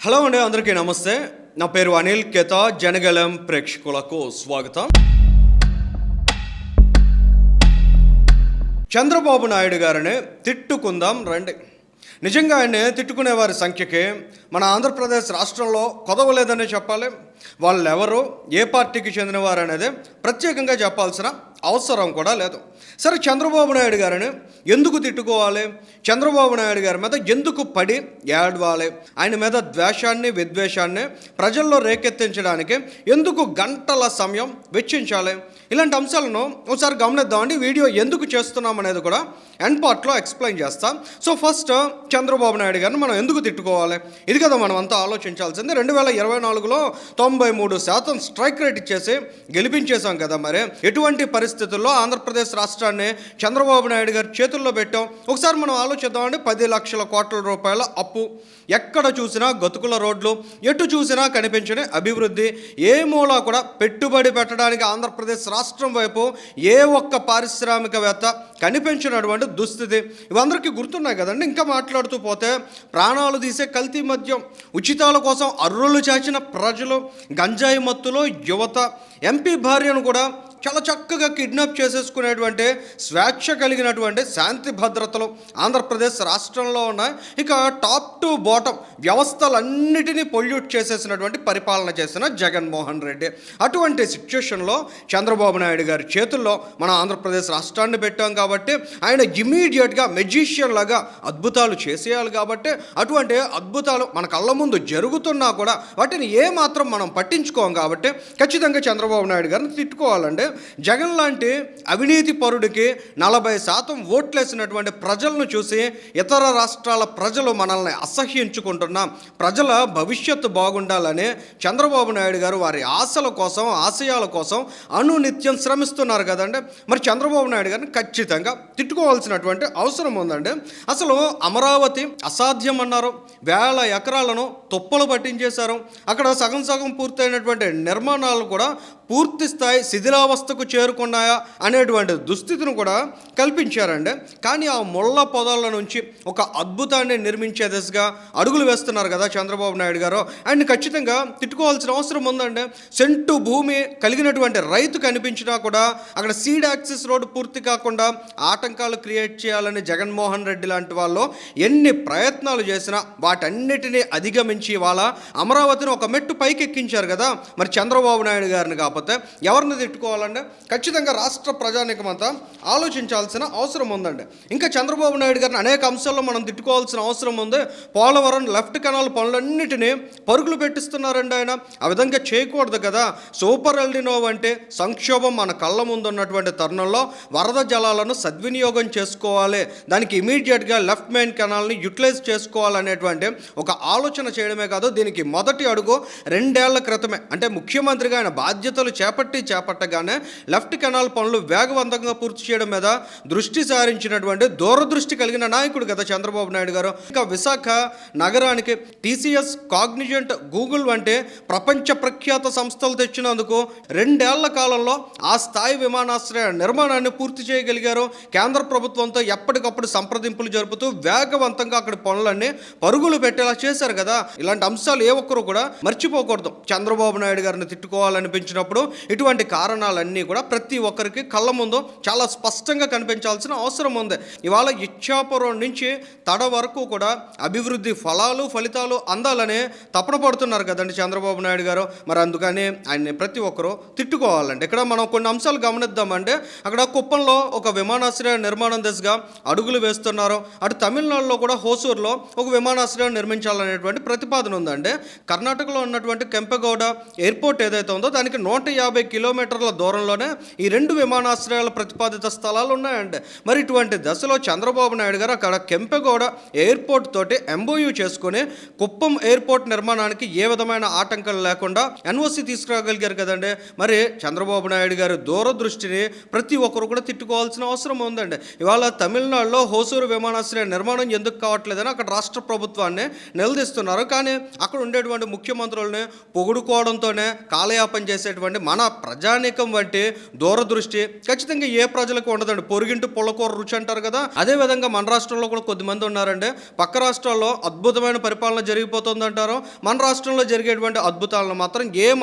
Hello అండి, అందరికీ నమస్తే. నా పేరు అనిల్ కేతా. జనగలం ప్రేక్షకులకు స్వాగతం. చంద్రబాబు నాయుడు గారిని తిట్టుకుందాం రండి. నిజంగా ఆయన్ని తిట్టుకునే వారి సంఖ్యకి మన ఆంధ్రప్రదేశ్ రాష్ట్రంలో కొదవలేదని చెప్పాలి. వాళ్ళు ఎవరు, ఏ పార్టీకి చెందినవారు అనేది ప్రత్యేకంగా చెప్పాల్సిన అవసరం కూడా లేదు. సరే, చంద్రబాబు నాయుడు గారిని ఎందుకు తిట్టుకోవాలి? చంద్రబాబు నాయుడు గారి మీద ఎందుకు పడి ఏడవాలి? ఆయన మీద ద్వేషాన్ని, విద్వేషాన్ని ప్రజల్లో రేకెత్తించడానికి ఎందుకు గంటల సమయం వెచ్చించాలి? ఇలాంటి అంశాలను ఒకసారి గమనిద్దామండి. వీడియో ఎందుకు చేస్తున్నాం అనేది కూడా ఎండ్ పార్ట్లో ఎక్స్ప్లెయిన్ చేస్తాం. సో ఫస్ట్, చంద్రబాబు నాయుడు గారిని మనం ఎందుకు తిట్టుకోవాలి? ఇది కదా మనం అంతా ఆలోచించాల్సింది. 2024లో 93% స్ట్రైక్ రేట్ ఇచ్చేసి గెలిపించేశాం కదా. మరి ఎటువంటి పరిస్థితుల్లో ఆంధ్రప్రదేశ్ రాష్ట్రాన్ని చంద్రబాబు నాయుడు గారి చేతుల్లో పెట్టాం? ఒకసారి మనం ఆలోచిద్దామండి. 10 లక్షల కోట్ల రూపాయల అప్పు, ఎక్కడ చూసినా గతుకుల రోడ్లు, ఎటు చూసినా కనిపించని అభివృద్ధి, ఏ మూల కూడా పెట్టుబడి పెట్టడానికి ఆంధ్రప్రదేశ్ రాష్ట్రం వైపు ఏ ఒక్క పారిశ్రామికవేత్త కనిపించినటువంటి దుస్థితి ఇవందరికీ గుర్తున్నాయి కదండి. ఇంకా మాట్లాడుతూ పోతే ప్రాణాలు తీసే కల్తీ మద్యం, ఉచితాల కోసం అర్రులు చాచిన ప్రజలు, గంజాయి మత్తులో యువత, ఎంపీ భార్యను కూడా చాలా చక్కగా కిడ్నాప్ చేసేసుకునేటువంటి స్వేచ్ఛ కలిగినటువంటి శాంతి భద్రతలు ఆంధ్రప్రదేశ్ రాష్ట్రంలో ఉన్నాయి. ఇక టాప్ టు బాటం వ్యవస్థలన్నిటినీ పొల్యూట్ చేసేసినటువంటి పరిపాలన చేసిన జగన్మోహన్ రెడ్డి. అటువంటి సిచ్యుయేషన్లో చంద్రబాబు నాయుడు గారి చేతుల్లో మన ఆంధ్రప్రదేశ్ రాష్ట్రాన్ని పెట్టాం కాబట్టి ఆయన ఇమీడియట్గా మెజిషియన్ లాగా అద్భుతాలు చేసేయాలి. కాబట్టి అటువంటి అద్భుతాలు మన కళ్ళ ముందు జరుగుతున్నా కూడా వాటిని ఏమాత్రం మనం పట్టించుకోం. కాబట్టి ఖచ్చితంగా చంద్రబాబు నాయుడు గారిని తిట్టుకోవాలండి. జగన్ లాంటి అవినీతి పరుడికి 40% ఓట్లేసినటువంటి ప్రజలను చూసి ఇతర రాష్ట్రాల ప్రజలు మనల్ని అసహ్యించుకుంటున్నాం. ప్రజల భవిష్యత్తు బాగుండాలని చంద్రబాబు నాయుడు గారు వారి ఆశల కోసం, ఆశయాల కోసం అనునిత్యం శ్రమిస్తున్నారు కదండి. మరి చంద్రబాబు నాయుడు గారిని ఖచ్చితంగా తిట్టుకోవాల్సినటువంటి అవసరం ఉందండి. అసలు అమరావతి అసాధ్యం అన్నారు, 1000 ఎకరాలను తుప్పలు పట్టించేశారు. అక్కడ సగం సగం పూర్తయినటువంటి నిర్మాణాలు కూడా పూర్తి స్థాయి శిథిలావస్థకు చేరుకున్నాయా అనేటువంటి దుస్థితిని కూడా కల్పించారండి. కానీ ఆ ముళ్ళ పొదల నుంచి ఒక అద్భుతాన్ని నిర్మించే దిశగా అడుగులు వేస్తున్నారు కదా చంద్రబాబు నాయుడు గారు. ఆయన్ని ఖచ్చితంగా తిట్టుకోవాల్సిన అవసరం ఉందండి. సెంటు భూమి కలిగినటువంటి రైతు కనిపించినా కూడా అక్కడ సీడ్ యాక్సిస్ రోడ్డు పూర్తి కాకుండా ఆటంకాలు క్రియేట్ చేయాలని జగన్మోహన్ రెడ్డి లాంటి వాళ్ళు ఎన్ని ప్రయత్నాలు చేసినా వాటన్నిటినీ అధిగమించి వాళ్ళ అమరావతిని ఒక మెట్టు పైకి ఎక్కించారు కదా. మరి చంద్రబాబు నాయుడు గారిని కాకపోతే ఎవరిని తిట్టుకోవాలంటే ఖచ్చితంగా రాష్ట్ర ప్రజానీకం అంతా ఆలోచించాల్సిన అవసరం ఉందండి. ఇంకా చంద్రబాబు నాయుడు గారిని అనేక అంశాల్లో మనం తిట్టుకోవాల్సిన అవసరం ఉంది. పోలవరం లెఫ్ట్ కెనాల్ పనులన్నిటినీ పరుగులు పెట్టిస్తున్నారండి ఆయన. ఆ విధంగా చేయకూడదు కదా. సూపర్ ఎల్నినో అంటే సంక్షోభం మన కళ్ళ ముందు ఉన్నటువంటి తరుణంలో వరద జలాలను సద్వినియోగం చేసుకోవాలి, దానికి ఇమీడియట్గా లెఫ్ట్ మెయిన్ కెనాల్ని యూటిలైజ్ చేసుకోవాలనేటువంటి ఒక ఆలోచన చేయడమే కాదు, దీనికి మొదటి అడుగు 2 ఏళ్ల క్రితమే, అంటే ముఖ్యమంత్రిగా ఆయన బాధ్యతలు చేపట్టగానే లెఫ్ట్ కెనాల్ పనులు వేగవంతంగా పూర్తి చేయడం మీద దృష్టి సారించినటువంటి దూరదృష్టి కలిగిన నాయకుడు కదా చంద్రబాబు నాయుడు గారు. ఇంకా విశాఖ నగరానికి టీసీఎస్, కాగ్నిజెంట్, గూగుల్ వంటి ప్రపంచ ప్రఖ్యాత సంస్థలు తెచ్చినందుకు 2 ఏళ్ల కాలంలో ఆ స్థాయి విమానాశ్రయ నిర్మాణాన్ని పూర్తి చేయగలిగారు. కేంద్ర ప్రభుత్వంతో ఎప్పటికప్పుడు సంప్రదింపులు జరుపుతూ వేగవంతంగా అక్కడ పనులన్నీ పరుగులు పెట్టేలా చేశారు కదా. ఇలాంటి అంశాలు ఏ ఒక్కరు కూడా మర్చిపోకూడదు. చంద్రబాబు నాయుడు గారిని తిట్టుకోవాలనిపించినప్పుడు ఇటువంటి కారణాలన్నీ కూడా ప్రతి ఒక్కరికి కళ్ళ ముందు చాలా స్పష్టంగా కనిపించాల్సిన అవసరం ఉంది. ఇవాళ ఇచ్చాపురం నుంచి తడ వరకు కూడా అభివృద్ధి ఫలితాలు అందాలని తపన పడుతున్నారు కదండి చంద్రబాబు నాయుడు గారు. మరి అందుకని ఆయన్ని ప్రతి ఒక్కరూ తిట్టుకోవాలండి. ఇక్కడ మనం కొన్ని అంశాలు గమనిద్దామంటే, అక్కడ కుప్పంలో ఒక విమానాశ్రయ నిర్మాణం దిశగా అడుగులు వేస్తున్నారు. అటు తమిళనాడులో కూడా హోసూరులో ఒక విమానాశ్రయం నిర్మించాలనేటువంటి ప్రతిపాదన ఉందండి. కర్ణాటకలో ఉన్నటువంటి కెంపెగౌడ ఎయిర్పోర్ట్ ఏదైతే ఉందో దానికి 150 కిలోమీటర్ల దూరంలోనే ఈ 2 విమానాశ్రయాల ప్రతిపాదిత స్థలాలు ఉన్నాయండి. మరి ఇటువంటి దశలో చంద్రబాబు నాయుడు గారు అక్కడ కెంపెగౌడ ఎయిర్పోర్ట్ తోటి ఎంఓయూ చేసుకుని కుప్పం ఎయిర్పోర్ట్ నిర్మాణానికి ఏ విధమైన ఆటంకాలు లేకుండా ఎన్ఓసి తీసుకురాగలిగారు కదండి. మరి చంద్రబాబు నాయుడు గారి దూరదృష్టిని ప్రతి ఒక్కరు కూడా తిట్టుకోవాల్సిన అవసరం ఉందండి. ఇవాళ తమిళనాడులో హోసూరు విమానాశ్రయ నిర్మాణం ఎందుకు కావట్లేదని అక్కడ రాష్ట్ర ప్రభుత్వాన్ని నిలదీస్తున్నారు. కానీ అక్కడ ఉండేటువంటి ముఖ్యమంత్రులని పొగుడుకోవడంతోనే కాలయాపన చేసేటువంటి మన ప్రజానీకం అనేటువంటి దూరదృష్టి ఖచ్చితంగా ఏ ప్రజలకు ఉండదండి. పొరుగింటి పుల్లకూర రుచి అంటారు కదా, అదే విధంగా మన రాష్ట్రంలో కూడా కొద్దిమంది ఉన్నారండి. పక్క రాష్ట్రాల్లో అద్భుతమైన పరిపాలన జరిగిపోతుంది అంటారు, మన రాష్ట్రంలో జరిగేటువంటి అద్భుతాలను మాత్రం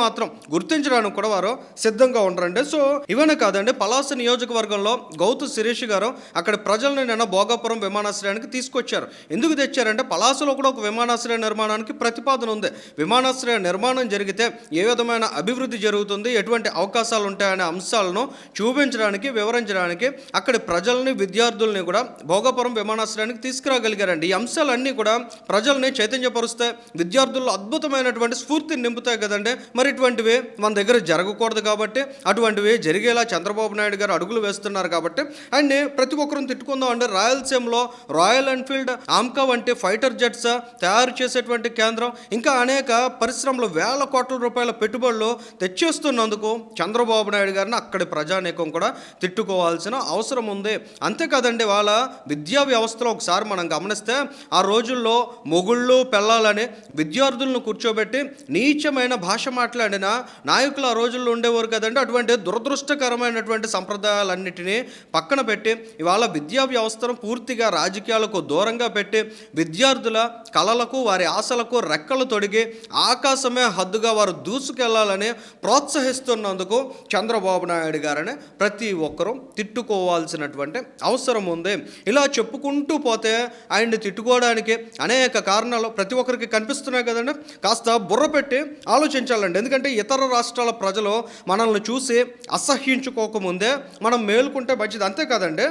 మాత్రం గుర్తించడానికి కూడా వారు సిద్ధంగా ఉండరండి. సో ఇవన్నీ కాదండి, పలాస నియోజకవర్గంలో గౌతు శిరీష్ గారు అక్కడ ప్రజల్ని నిన్న భోగాపురం విమానాశ్రయానికి తీసుకొచ్చారు. ఎందుకు తెచ్చారంటే పలాసలో కూడా ఒక విమానాశ్రయ నిర్మాణానికి ప్రతిపాదన ఉంది. విమానాశ్రయ నిర్మాణం జరిగితే ఏ విధమైన అభివృద్ధి జరుగుతుంది, ఎటువంటి అవకాశాలు ఉంటాయనే అంశాలను చూపించడానికి, వివరించడానికి అక్కడి ప్రజల్ని, విద్యార్థుల్ని కూడా భోగాపురం విమానాశ్రయానికి తీసుకురాగలిగారండి. ఈ అంశాలన్నీ కూడా ప్రజల్ని చైతన్యపరుస్తాయి, విద్యార్థుల్లో అద్భుతమైనటువంటి స్ఫూర్తిని నింపుతాయి కదండి. మరి ఇటువంటివి మన దగ్గర జరగకూడదు కాబట్టి, అటువంటివి జరిగేలా చంద్రబాబు నాయుడు గారు అడుగులు వేస్తున్నారు కాబట్టి ఆయన్ని ప్రతి ఒక్కరిని తిట్టుకుందాం అంటే రాయలసీమలో రాయల్ ఎన్ఫీల్డ్, ఆమ్కా వంటి ఫైటర్ జెట్స్ తయారు చేసేటువంటి కేంద్రం, ఇంకా అనేక పరిశ్రమలు, వేల కోట్ల రూపాయల పెట్టుబడులు తెచ్చేస్తున్నందుకు చంద్రబాబు నాయుడు గారిని అక్కడి ప్రజానీకం కూడా తిట్టుకోవాల్సిన అవసరం ఉంది. అంతేకాదండి, వాళ్ళ విద్యా వ్యవస్థలో ఒకసారి మనం గమనిస్తే ఆ రోజుల్లో మొగుళ్ళు పెళ్ళాలని విద్యార్థులను కూర్చోబెట్టి నీచమైన భాష మాట్లాడిన నాయకులు ఆ రోజుల్లో ఉండేవారు కదండి. అటువంటి దురదృష్టకరమైనటువంటి సంప్రదాయాలన్నిటినీ పక్కన పెట్టి ఇవాళ విద్యా వ్యవస్థను పూర్తిగా రాజకీయాలకు దూరంగా పెట్టి విద్యార్థుల కళలకు, వారి ఆశలకు రెక్కలు తొడిగి ఆకాశమే హద్దుగా వారు దూసుకెళ్లాలని ప్రోత్సహిస్తున్నందుకు చంద్రబాబు నాయుడు గారిని ప్రతి ఒక్కరూ తిట్టుకోవాల్సినటువంటి అవసరం ఉంది. ఇలా చెప్పుకుంటూ పోతే ఆయన్ని తిట్టుకోవడానికి అనేక కారణాలు ప్రతి ఒక్కరికి కనిపిస్తున్నాయి కదండి. కాస్త బుర్ర పెట్టి ఆలోచించాలండి. ఎందుకంటే ఇతర రాష్ట్రాల ప్రజలు మనల్ని చూసి అసహ్యించుకోకముందే మనం మేలుకుంటే మంచిది. అంతే కదండి,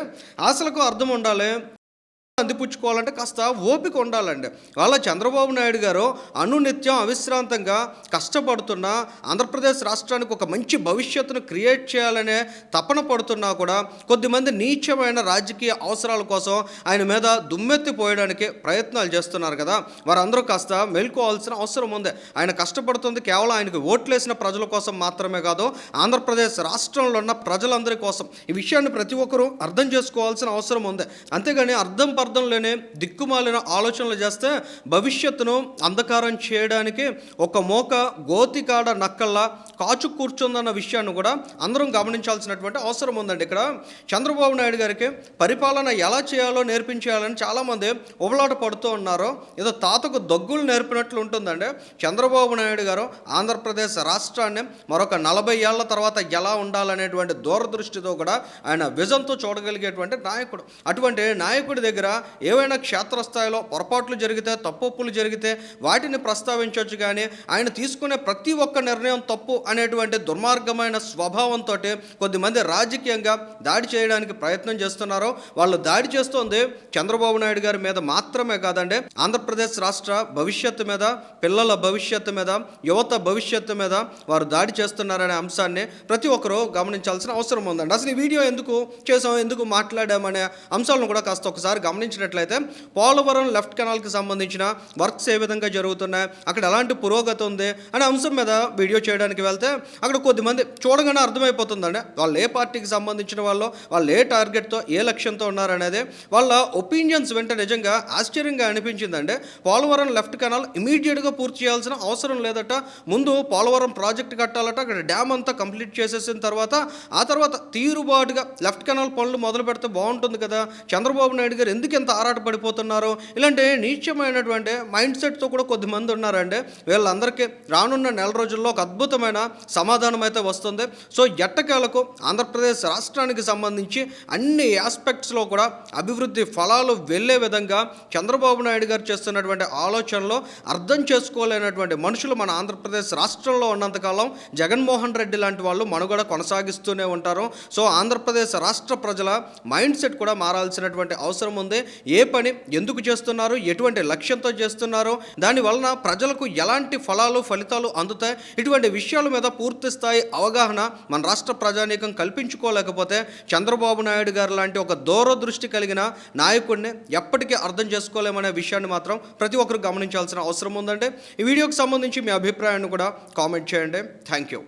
ఆశలకు అర్థం ఉండాలి, అందిపుచ్చుకోవాలంటే కాస్త ఓపిక ఉండాలండి. వాళ్ళ చంద్రబాబు నాయుడు గారు అనునిత్యం అవిశ్రాంతంగా కష్టపడుతున్నా, ఆంధ్రప్రదేశ్ రాష్ట్రానికి ఒక మంచి భవిష్యత్తును క్రియేట్ చేయాలనే తపన పడుతున్నా కూడా కొద్దిమంది నీచమైన రాజకీయ అవసరాల కోసం ఆయన మీద దుమ్మెత్తిపోయడానికి ప్రయత్నాలు చేస్తున్నారు కదా. వారందరూ కాస్త మేల్కోవాల్సిన అవసరం ఉంది. ఆయన కష్టపడుతుంది కేవలం ఆయనకు ఓట్లేసిన ప్రజల కోసం మాత్రమే కాదు, ఆంధ్రప్రదేశ్ రాష్ట్రంలో ఉన్న ప్రజలందరి కోసం. ఈ విషయాన్ని ప్రతి ఒక్కరూ అర్థం చేసుకోవాల్సిన అవసరం ఉంది. అంతేగాని అర్థం లేని దిక్కుమాలిన ఆలోచనలు చేస్తే భవిష్యత్తును అంధకారం చేయడానికి ఒక మోక గోతికాడ నక్కల్లా కాచు కూర్చుందన్న విషయాన్ని కూడా అందరం గమనించాల్సినటువంటి అవసరం ఉందండి. ఇక్కడ చంద్రబాబు నాయుడు గారికి పరిపాలన ఎలా చేయాలో నేర్పించేయాలని చాలామంది ఉబలాట పడుతూ ఉన్నారు. ఏదో తాతకు దగ్గులు నేర్పినట్లు ఉంటుందండి. చంద్రబాబు నాయుడు గారు ఆంధ్రప్రదేశ్ రాష్ట్రాన్ని మరొక 40 ఏళ్ల తర్వాత ఎలా ఉండాలనేటువంటి దూరదృష్టితో కూడా ఆయన విజన్తో చూడగలిగేటువంటి నాయకుడు. అటువంటి నాయకుడి దగ్గర ఏవైనా క్షేత్రస్థాయిలో పొరపాట్లు జరిగితే, తప్పులు జరిగితే వాటిని ప్రస్తావించవచ్చు. కానీ ఆయన తీసుకునే ప్రతి ఒక్క నిర్ణయం తప్పు అనేటువంటి దుర్మార్గమైన స్వభావంతో కొద్దిమంది రాజకీయంగా దాడి చేయడానికి ప్రయత్నం చేస్తున్నారు. వాళ్ళు దాడి చేస్తోంది చంద్రబాబు నాయుడు గారి మీద మాత్రమే కాదండి, ఆంధ్రప్రదేశ్ రాష్ట్ర భవిష్యత్తు మీద, పిల్లల భవిష్యత్తు మీద, యువత భవిష్యత్తు మీద వారు దాడి చేస్తున్నారనే అంశాన్ని ప్రతి ఒక్కరూ గమనించాల్సిన అవసరం ఉందండి. అసలు ఈ వీడియో ఎందుకు చేసాం, ఎందుకు మాట్లాడామనే అంశాలను కూడా కాస్త ఒకసారి గమనించినట్లయితే పోలవరం లెఫ్ట్ కెనాల్కి సంబంధించిన వర్క్స్ ఏ విధంగా జరుగుతున్నాయి, అక్కడ ఎలాంటి పురోగతి ఉంది అనే అంశం మీద వీడియో చేయడానికి వెళ్తే అక్కడ కొద్దిమంది చూడగానే అర్థమైపోతుందండి వాళ్ళు ఏ పార్టీకి సంబంధించిన వాళ్ళు ఏ టార్గెట్తో, ఏ లక్ష్యంతో ఉన్నారనేది. వాళ్ళ ఒపీనియన్స్ వెంట నిజంగా ఆశ్చర్యంగా అనిపించిందండి. పోలవరం లెఫ్ట్ కెనాల్ ఇమీడియట్గా పూర్తి చేయాల్సిన అవసరం లేదట. ముందు పోలవరం ప్రాజెక్ట్ కట్టాలట. అక్కడ డ్యామ్ అంతా కంప్లీట్ చేసేసిన తర్వాత ఆ తర్వాత తీరుబాటుగా లెఫ్ట్ కెనాల్ పనులు మొదలు పెడితే బాగుంటుంది కదా. చంద్రబాబు నాయుడు గారు ఎందుకు ఎంత ఆరాటపడిపోతున్నారు? ఇలాంటి నీచమైనటువంటి మైండ్ సెట్తో కూడా కొద్దిమంది ఉన్నారండి. వీళ్ళందరికీ రానున్న నెల రోజుల్లో ఒక అద్భుతమైన సమాధానం అయితే వస్తుంది. సో ఎట్టకేలకు ఆంధ్రప్రదేశ్ రాష్ట్రానికి సంబంధించి అన్ని ఆస్పెక్ట్స్లో కూడా అభివృద్ధి ఫలాలు వెళ్ళే విధంగా చంద్రబాబు నాయుడు గారు చేస్తున్నటువంటి ఆలోచనలో అర్థం చేసుకోలేనటువంటి మనుషులు మన ఆంధ్రప్రదేశ్ రాష్ట్రంలో ఉన్నంతకాలం జగన్మోహన్ రెడ్డి లాంటి వాళ్ళు మనుగడ కొనసాగిస్తూనే ఉంటారు. సో ఆంధ్రప్రదేశ్ రాష్ట్ర ప్రజల మైండ్ సెట్ కూడా మారాల్సినటువంటి అవసరం ఉంది. ఏ పని ఎందుకు చేస్తున్నారు, ఎటువంటి లక్ష్యంతో చేస్తున్నారు, దాని వలన ప్రజలకు ఎలాంటి ఫలితాలు అందుతాయి, ఇటువంటి విషయాల మీద పూర్తి స్థాయి అవగాహన మన రాష్ట్ర ప్రజానీకం కల్పించుకోలేకపోతే చంద్రబాబు నాయుడు గారు లాంటి ఒక దూరదృష్టి కలిగిన నాయకుడిని ఎప్పటికీ అర్థం చేసుకోలేమనే విషయాన్ని మాత్రం ప్రతి ఒక్కరు గమనించాల్సిన అవసరం ఉందండి. ఈ వీడియోకి సంబంధించి మీ అభిప్రాయాన్ని కూడా కామెంట్ చేయండి. Thank you.